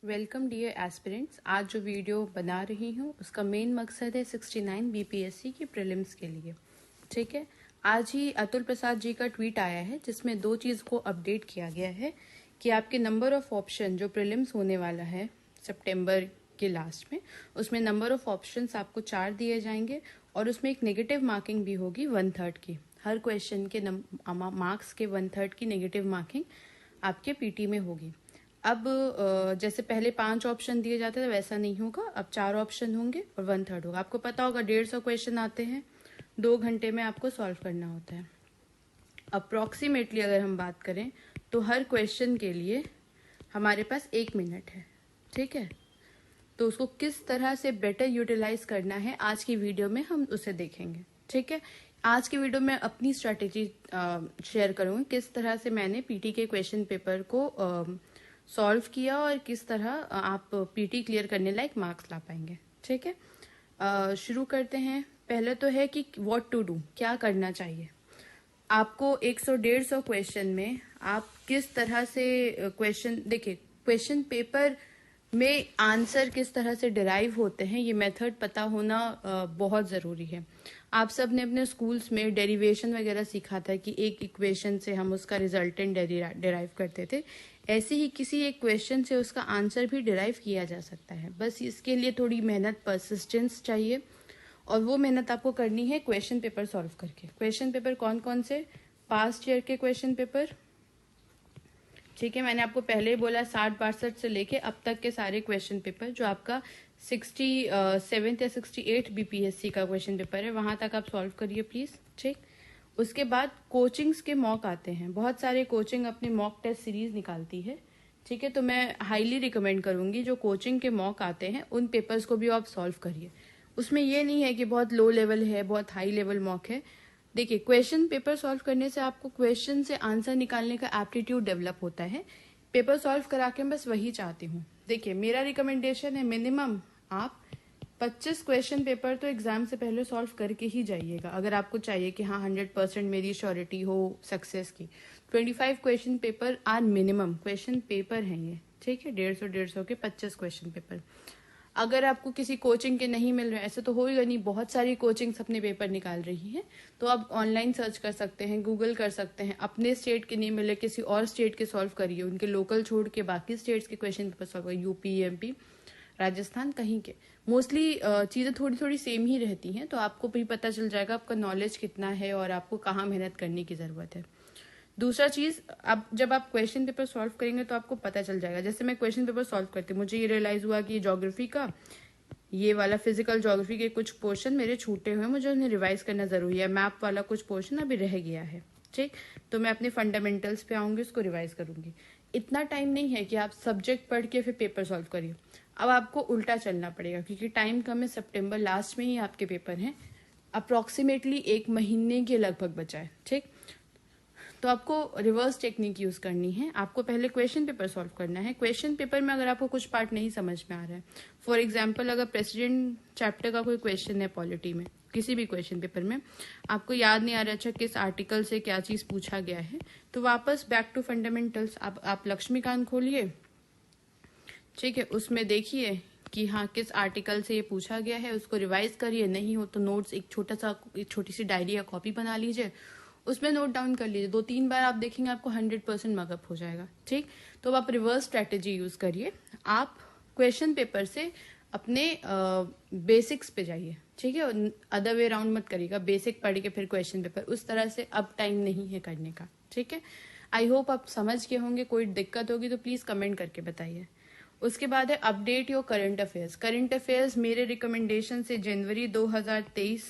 Welcome dear aspirants. आज जो video बना रही हूँ उसका मेन मकसद है 69 बीपीएससी की प्रीलिम्स के लिए। ठीक है, आज ही अतुल प्रसाद जी का ट्वीट आया है जिसमें दो चीज़ को अपडेट किया गया है कि आपके नंबर ऑफ ऑप्शन जो प्रीलिम्स होने वाला है सितंबर के लास्ट में, उसमें नंबर ऑफ ऑप्शंस आपको 4 दिए जाएंगे और उसमें एक नेगेटिव मार्किंग भी होगी 1/3 की। हर क्वेश्चन के मार्क्स के 1/3 की नेगेटिव मार्किंग आपके पीटी में होगी। अब जैसे पहले 5 ऑप्शन दिए जाते थे वैसा नहीं होगा, अब 4 ऑप्शन होंगे और 1/3 होगा। आपको पता होगा 150 क्वेश्चन आते हैं, 2 घंटे में आपको सॉल्व करना होता है। अप्रोक्सीमेटली अगर हम बात करें तो हर क्वेश्चन के लिए हमारे पास 1 मिनट है। ठीक है, तो उसको किस तरह से बेटर यूटिलाइज करना है आज की वीडियो में हम उसे देखेंगे। ठीक है, आज की वीडियो में अपनी स्ट्रैटेजी शेयर करूंगी, किस तरह से मैंने पीटी के क्वेश्चन पेपर को सॉल्व किया और किस तरह आप पीटी क्लियर करने लायक मार्क्स ला पाएंगे। ठीक है, शुरू करते हैं। पहले तो है कि व्हाट टू डू, क्या करना चाहिए आपको। 100-150 क्वेश्चन में आप किस तरह से क्वेश्चन, देखिए क्वेश्चन पेपर में आंसर किस तरह से डिराइव होते हैं ये मेथड पता होना बहुत जरूरी है। आप सब ने अपने स्कूल्स में डेरिवेशन वगैरह सीखा था कि एक इक्वेशन से हम उसका रिजल्टेंट डिराइव करते थे। ऐसे ही किसी एक क्वेश्चन से उसका आंसर भी डिराइव किया जा सकता है। बस इसके लिए थोड़ी मेहनत, परसिस्टेंस चाहिए और वो मेहनत आपको करनी है क्वेश्चन पेपर सॉल्व करके। क्वेश्चन पेपर कौन कौन से? पास्ट ईयर के क्वेश्चन पेपर। ठीक है, मैंने आपको पहले ही बोला 60-62 से लेके अब तक के सारे क्वेश्चन पेपर जो आपका 67 या 68 बीपीएससी का क्वेश्चन पेपर है वहां तक आप सॉल्व करिए प्लीज। ठीक, उसके बाद कोचिंग्स के मॉक आते हैं, बहुत सारे कोचिंग अपने मॉक टेस्ट सीरीज निकालती है। ठीक है, तो मैं हाईली रिकमेंड करूंगी जो कोचिंग के मॉक आते हैं उन पेपर्स को भी आप सॉल्व करिए। उसमें ये नहीं है कि बहुत लो लेवल है, बहुत हाई लेवल मॉक है। देखिए क्वेश्चन पेपर सॉल्व करने से आपको क्वेश्चन से आंसर निकालने का एप्टीट्यूड डेवलप होता है। पेपर सॉल्व करा के मैं बस वही चाहती हूँ। देखिए मेरा रिकमेंडेशन है मिनिमम आप 25 क्वेश्चन पेपर तो एग्जाम से पहले सॉल्व करके ही जाइएगा। अगर आपको चाहिए कि हाँ 100% मेरी श्योरिटी हो सक्सेस की, 25 question paper are minimum question paper हैं ये। ठीक है, 150 के 25 क्वेश्चन पेपर। अगर आपको किसी कोचिंग के नहीं मिल रहे, ऐसे तो होगा नहीं, बहुत सारी कोचिंग्स अपने पेपर निकाल रही हैं, तो आप ऑनलाइन सर्च कर सकते हैं, गूगल कर सकते हैं। अपने स्टेट के नहीं मिले किसी और स्टेट के सॉल्व करिए, उनके लोकल छोड़ के बाकी स्टेट्स के क्वेश्चन पेपर सॉल्व करिए। यूपी, एमपी, राजस्थान, कहीं के मोस्टली चीजें थोड़ी थोड़ी सेम ही रहती हैं, तो आपको भी पता चल जाएगा आपका नॉलेज कितना है और आपको कहाँ मेहनत करने की जरूरत है। दूसरा चीज, अब जब आप क्वेश्चन पेपर सॉल्व करेंगे तो आपको पता चल जाएगा। जैसे मैं क्वेश्चन पेपर सॉल्व करती, मुझे ये रियलाइज हुआ कि ज्योग्राफी का ये वाला फिजिकल ज्योग्राफी के कुछ पोर्शन मेरे छूटे हुए, मुझे उन्हें रिवाइज करना जरूरी है। मैप वाला कुछ पोर्शन अभी रह गया है। ठीक, तो मैं अपने फंडामेंटल्स पे आऊंगी, उसको रिवाइज करूंगी। इतना टाइम नहीं है कि आप सब्जेक्ट पढ़ के फिर पेपर सॉल्व करिए। अब आपको उल्टा चलना पड़ेगा क्योंकि टाइम कम है, सितंबर लास्ट में ही आपके पेपर हैं, अप्रोक्सीमेटली 1 महीने के लगभग बचा है। ठीक, तो आपको रिवर्स टेक्निक यूज करनी है। आपको पहले क्वेश्चन पेपर सॉल्व करना है। क्वेश्चन पेपर में अगर आपको कुछ पार्ट नहीं समझ में आ रहा है, फॉर एग्जांपल अगर प्रेसिडेंट चैप्टर का कोई क्वेश्चन है पॉलिटी में, किसी भी क्वेश्चन पेपर में आपको याद नहीं आ रहा अच्छा किस आर्टिकल से क्या चीज पूछा गया है, तो वापस बैक टू फंडामेंटल्स आप लक्ष्मीकांत खोलिए। ठीक है, उसमें देखिए कि हाँ किस आर्टिकल से ये पूछा गया है, उसको रिवाइज करिए। नहीं हो तो नोट्स एक छोटी सी डायरी या कॉपी बना लीजिए, उसमें नोट डाउन कर लीजिए। 2-3 बार आप देखेंगे आपको 100% मगअप हो जाएगा। ठीक, तो अब आप रिवर्स स्ट्रेटेजी यूज करिए। आप क्वेश्चन पेपर से अपने बेसिक्स पे जाइए। ठीक है, अदर वे राउंड मत करिएगा, बेसिक पढ़ के फिर क्वेश्चन पेपर, उस तरह से अब टाइम नहीं है करने का। ठीक है, आई होप आप समझ गए होंगे। कोई दिक्कत होगी तो प्लीज कमेंट करके बताइए। उसके बाद है update your current affairs. Current affairs मेरे रिकमेंडेशन से जनवरी 2023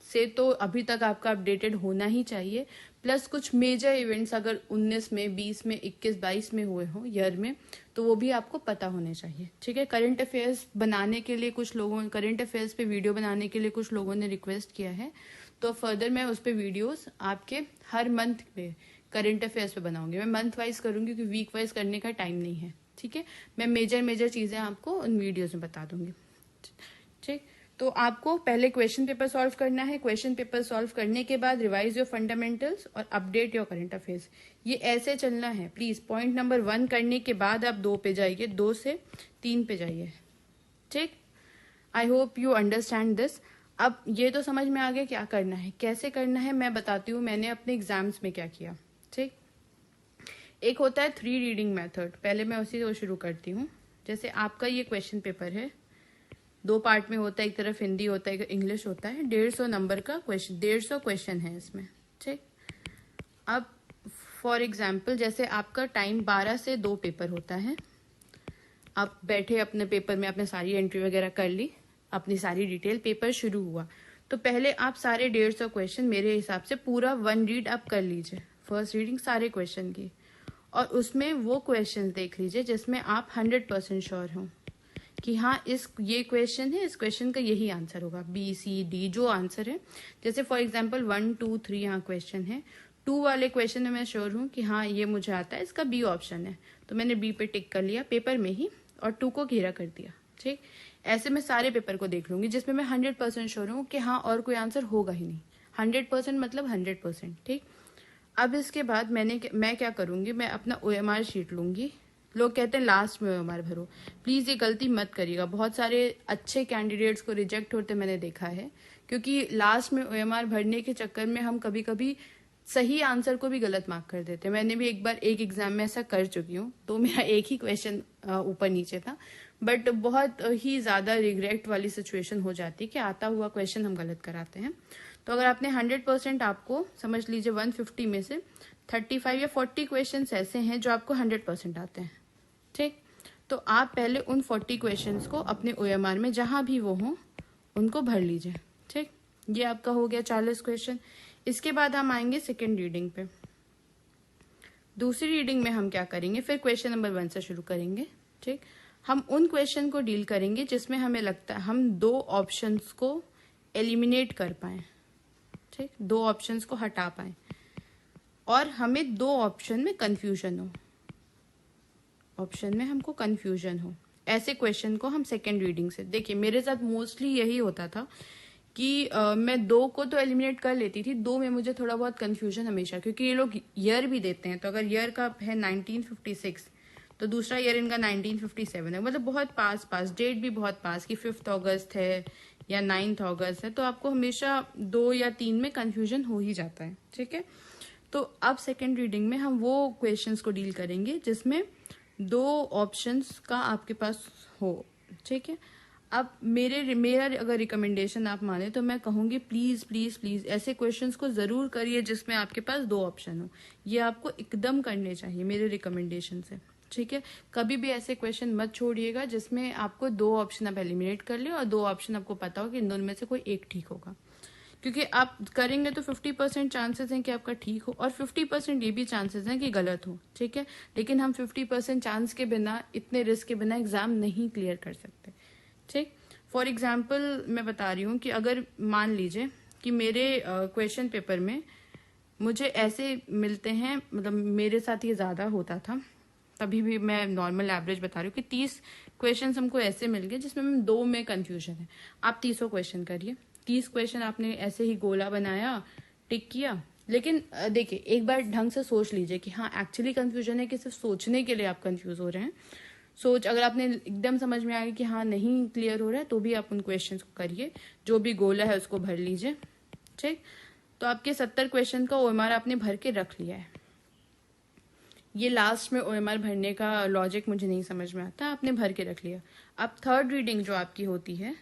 से तो अभी तक आपका अपडेटेड होना ही चाहिए। प्लस कुछ मेजर इवेंट्स अगर 19 में, 20 में, 21, 22 में हुए हों ईयर में, तो वो भी आपको पता होने चाहिए। ठीक है, करंट अफेयर्स बनाने के लिए कुछ लोगों, करंट अफेयर्स पे वीडियो बनाने के लिए कुछ लोगों ने रिक्वेस्ट किया है, तो फर्दर मैं उस पर वीडियोस आपके हर मंथ पे करंट अफेयर्स पे बनाऊंगी। मैं मंथ वाइज करूंगी क्योंकि वीक वाइज करने का टाइम नहीं है। ठीक है, मैं मेजर चीजें आपको उन वीडियोज में बता दूंगी। ठीक, तो आपको पहले क्वेश्चन पेपर सॉल्व करना है, क्वेश्चन पेपर सॉल्व करने के बाद रिवाइज योर फंडामेंटल्स और अपडेट योर करंट अफेयर्स। ये ऐसे चलना है प्लीज। पॉइंट नंबर 1 करने के बाद आप 2 पे जाइए, 2 से 3 पे जाइए। ठीक, I hope you understand this. अब ये तो समझ में आ गया क्या करना है, कैसे करना है मैं बताती हूँ मैंने अपने एग्जाम्स में क्या किया। ठीक, एक होता है 3 रीडिंग मेथड, पहले मैं उसी को शुरू करती हूँ। जैसे आपका ये क्वेश्चन पेपर है, 2 पार्ट में होता है, एक तरफ हिंदी होता है, एक इंग्लिश होता है। 150 नंबर का क्वेश्चन, 150 क्वेश्चन है इसमें। ठीक, अब फॉर एग्जाम्पल जैसे आपका टाइम 12 से 2 पेपर होता है। आप बैठे अपने पेपर में, आपने सारी एंट्री वगैरह कर ली, अपनी सारी डिटेल, पेपर शुरू हुआ तो पहले आप सारे 150 क्वेश्चन मेरे हिसाब से पूरा 1 रीड आप कर लीजिए, फर्स्ट रीडिंग सारे क्वेश्चन की, और उसमें वो क्वेश्चन देख लीजिए जिसमें आप 100% श्योर हो कि हाँ ये क्वेश्चन है, इस क्वेश्चन का यही आंसर होगा, बी सी डी जो आंसर है। जैसे फॉर एग्जाम्पल 1 2 3 यहाँ क्वेश्चन है, 2 वाले क्वेश्चन में मैं श्योर हूँ कि हाँ ये मुझे आता है, इसका बी ऑप्शन है, तो मैंने बी पे टिक कर लिया पेपर में ही और 2 को घेरा कर दिया। ठीक, ऐसे मैं सारे पेपर को देख लूंगी जिसमें मैं 100% श्योर हूँ कि हाँ और कोई आंसर होगा ही नहीं। 100% मतलब 100%। ठीक, अब इसके बाद मैं क्या करूंगी, मैं अपना OMR शीट लूंगी। लोग कहते हैं लास्ट में OMR भरो, प्लीज ये गलती मत करिएगा। बहुत सारे अच्छे कैंडिडेट्स को रिजेक्ट होते मैंने देखा है, क्योंकि लास्ट में OMR भरने के चक्कर में हम कभी कभी सही आंसर को भी गलत मार्क कर देते हैं। मैंने भी एक बार एक एग्जाम में ऐसा कर चुकी हूँ, तो मेरा एक ही क्वेश्चन ऊपर नीचे था, बट बहुत ही ज्यादा रिग्रेट वाली सिचुएशन हो जाती है कि आता हुआ क्वेश्चन हम गलत कराते हैं। तो अगर आपने 100%, आपको समझ लीजिए 150 में से 35 या 40 क्वेश्चन ऐसे हैं जो आपको 100% आते हैं। ठीक, तो आप पहले उन 40 क्वेश्चंस को अपने OMR में जहां भी वो हों उनको भर लीजिए। ठीक, ये आपका हो गया 40 क्वेश्चन। इसके बाद हम आएंगे सेकेंड रीडिंग पे। दूसरी रीडिंग में हम क्या करेंगे, फिर क्वेश्चन नंबर 1 से शुरू करेंगे। ठीक, हम उन क्वेश्चन को डील करेंगे जिसमें हमें लगता है हम 2 ऑप्शंस को एलिमिनेट कर पाए। ठीक, 2 ऑप्शंस को हटा पाए और हमें 2 ऑप्शन में कंफ्यूजन हो, ऑप्शन में हमको कंफ्यूजन हो, ऐसे क्वेश्चन को हम सेकेंड रीडिंग से। देखिए मेरे साथ मोस्टली यही होता था कि मैं 2 को तो एलिमिनेट कर लेती थी, 2 में मुझे थोड़ा बहुत कंफ्यूजन हमेशा, क्योंकि ये लोग ईयर भी देते हैं। तो अगर ईयर का है 1956 तो दूसरा ईयर इनका 1957 है, मतलब बहुत पास, डेट भी बहुत पास की 5 अगस्त है या 9 अगस्त है, तो आपको हमेशा 2 या 3 में कंफ्यूजन हो ही जाता है। ठीक है, तो अब सेकेंड रीडिंग में हम वो क्वेश्चंस को डील करेंगे जिसमें 2 ऑप्शंस का आपके पास हो। ठीक है, अब मेरा अगर रिकमेंडेशन आप माने तो मैं कहूंगी प्लीज प्लीज प्लीज ऐसे क्वेश्चंस को जरूर करिए जिसमें आपके पास 2 ऑप्शन हो। ये आपको एकदम करने चाहिए मेरे रिकमेंडेशन से। ठीक है, कभी भी ऐसे क्वेश्चन मत छोड़िएगा जिसमें आपको 2 ऑप्शन आप एलिमिनेट कर ले और 2 ऑप्शन आपको पता हो कि इन दोनों में से कोई एक ठीक होगा, क्योंकि आप करेंगे तो 50% चांसेस हैं कि आपका ठीक हो और 50% ये भी चांसेस हैं कि गलत हो। ठीक है, लेकिन हम 50% चांस के बिना, इतने रिस्क के बिना एग्जाम नहीं क्लियर कर सकते। ठीक, फॉर एग्जाम्पल मैं बता रही हूँ कि अगर मान लीजिए कि मेरे क्वेश्चन पेपर में मुझे ऐसे मिलते हैं, मतलब मेरे साथ ये ज्यादा होता था, तभी भी मैं नॉर्मल एवरेज बता रही हूँ कि 30 क्वेश्चन हमको ऐसे मिल गए जिसमें 2 में कंफ्यूजन है। आप 30 क्वेश्चन करिए, 30 क्वेश्चन आपने ऐसे ही गोला बनाया, टिक किया, लेकिन देखिए एक बार ढंग से सोच लीजिए कि हाँ एक्चुअली कंफ्यूजन है कि सिर्फ सोचने के लिए आप कंफ्यूज हो रहे हैं। अगर आपने एकदम समझ में आ गया कि हाँ नहीं क्लियर हो रहा है तो भी आप उन क्वेश्चंस को करिए, जो भी गोला है उसको भर लीजिए। ठीक, तो आपके 70 क्वेश्चन का OMR आपने भर के रख लिया है। ये लास्ट में OMR भरने का लॉजिक मुझे नहीं समझ में आता, आपने भर के रख लिया। अब थर्ड रीडिंग जो आपकी होती है,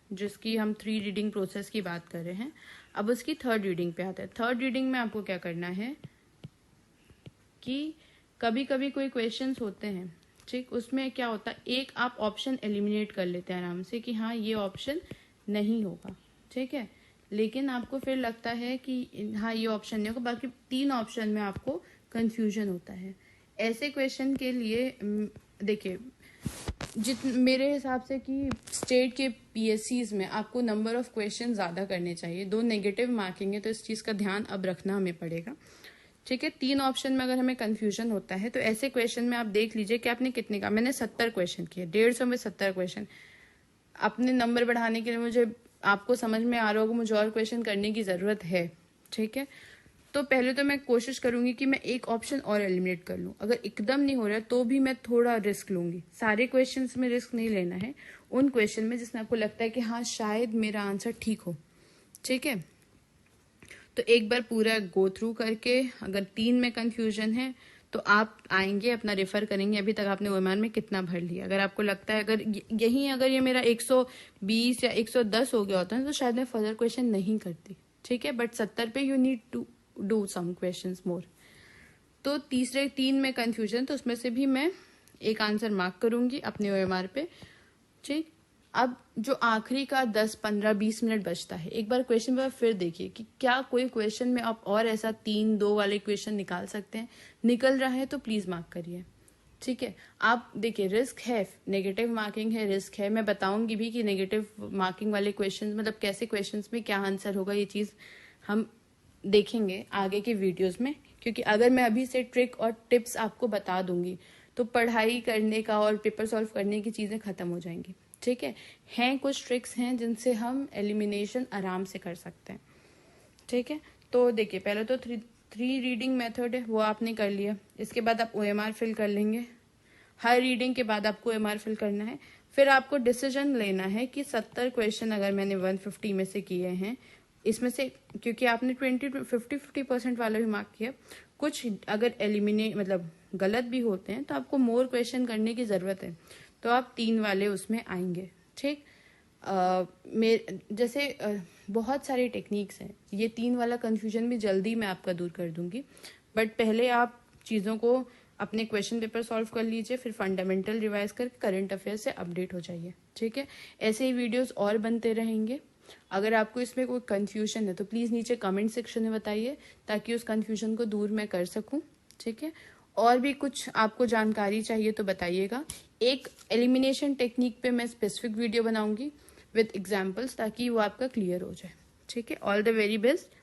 जिसकी हम 3 रीडिंग प्रोसेस की बात कर रहे हैं, अब उसकी थर्ड रीडिंग पे आता है। थर्ड रीडिंग में आपको क्या करना है कि कभी कभी कोई क्वेश्चंस होते हैं, ठीक, उसमें क्या होता है एक आप ऑप्शन एलिमिनेट कर लेते हैं आराम से कि हाँ ये ऑप्शन नहीं होगा। ठीक है, लेकिन आपको फिर लगता है कि हाँ ये ऑप्शन नहीं होगा, बाकी 3 ऑप्शन में आपको कंफ्यूजन होता है। ऐसे क्वेश्चन के लिए देखिए मेरे हिसाब से कि स्टेट के PSCs में आपको नंबर ऑफ क्वेश्चन ज्यादा करने चाहिए। 2 नेगेटिव मार्किंग है तो इस चीज का ध्यान अब रखना हमें पड़ेगा। ठीक है, 3 ऑप्शन में अगर हमें कंफ्यूजन होता है तो ऐसे क्वेश्चन में आप देख लीजिए कि आपने कितने का, मैंने 70 क्वेश्चन किए, 150 में 70 क्वेश्चन। अपने नंबर बढ़ाने के लिए मुझे आपको समझ में आ रहा होगा मुझे और क्वेश्चन करने की जरूरत है। ठीक है, तो पहले तो मैं कोशिश करूंगी कि मैं एक ऑप्शन और एलिमिनेट कर लूं। अगर एकदम नहीं हो रहा है तो भी मैं थोड़ा रिस्क लूंगी। सारे क्वेश्चंस में रिस्क नहीं लेना है, उन क्वेश्चन में जिसमें आपको लगता है कि हाँ शायद मेरा आंसर ठीक हो। ठीक है, तो एक बार पूरा गो थ्रू करके अगर 3 में कंफ्यूजन है तो आप आएंगे अपना रेफर करेंगे अभी तक आपने ओएमआर में कितना भर लिया। अगर आपको लगता है अगर ये मेरा 120 या 110 हो गया होता है तो शायद मैं फर्दर क्वेश्चन नहीं करती। ठीक है, बट 70 पे you need to do some questions more. तो तीसरे 3 में कंफ्यूजन, तो उसमें से भी मैं एक आंसर मार्क करूंगी अपने ओएमआर पे। ठीक, अब जो आखिरी का 10, 15, 20 मिनट बचता है, एक बार क्वेश्चन पेपर फिर देखिए कि क्या कोई क्वेश्चन में आप और ऐसा 3-2 वाले क्वेश्चन निकाल सकते हैं। निकल रहा है तो प्लीज मार्क करिए। ठीक है, आप देखिए रिस्क है, नेगेटिव मार्किंग है, रिस्क है। मैं बताऊंगी भी कि नेगेटिव मार्किंग वाले क्वेश्चन मतलब कैसे क्वेश्चंस में क्या आंसर होगा, ये चीज हम देखेंगे आगे के वीडियोस में। क्योंकि अगर मैं अभी से ट्रिक और टिप्स आपको बता दूंगी तो पढ़ाई करने का और पेपर सॉल्व करने की चीजें खत्म हो जाएंगी। ठीक है, हैं कुछ ट्रिक्स हैं जिनसे हम एलिमिनेशन आराम से कर सकते हैं। ठीक है, तो देखिए पहले तो थ्री रीडिंग मेथड है वो आपने कर लिया। इसके बाद आप ओएमआर फिल कर लेंगे। हर रीडिंग के बाद आपको ओएमआर फिल करना है। फिर आपको डिसीजन लेना है कि 70 क्वेश्चन अगर मैंने 150 में से किए हैं, इसमें से क्योंकि आपने 50% वाला भी मार्क किया, कुछ अगर एलिमिनेट मतलब गलत भी होते हैं तो आपको मोर क्वेश्चन करने की जरूरत है, तो आप 3 वाले उसमें आएंगे। ठीक, जैसे बहुत सारी टेक्निक्स हैं, ये 3 वाला कंफ्यूजन भी जल्दी मैं आपका दूर कर दूंगी। बट पहले आप चीजों को अपने क्वेश्चन पेपर सॉल्व कर लीजिए, फिर फंडामेंटल रिवाइज करके करंट अफेयर से अपडेट हो जाइए। ठीक है, ऐसे ही वीडियोस और बनते रहेंगे। अगर आपको इसमें कोई कंफ्यूजन है तो प्लीज नीचे कमेंट सेक्शन में बताइए ताकि उस कंफ्यूजन को दूर मैं कर सकूं। ठीक है, और भी कुछ आपको जानकारी चाहिए तो बताइएगा। एक एलिमिनेशन टेक्निक पे मैं स्पेसिफिक वीडियो बनाऊंगी विद एग्जांपल्स ताकि वो आपका क्लियर हो जाए। ठीक है, ऑल द वेरी बेस्ट।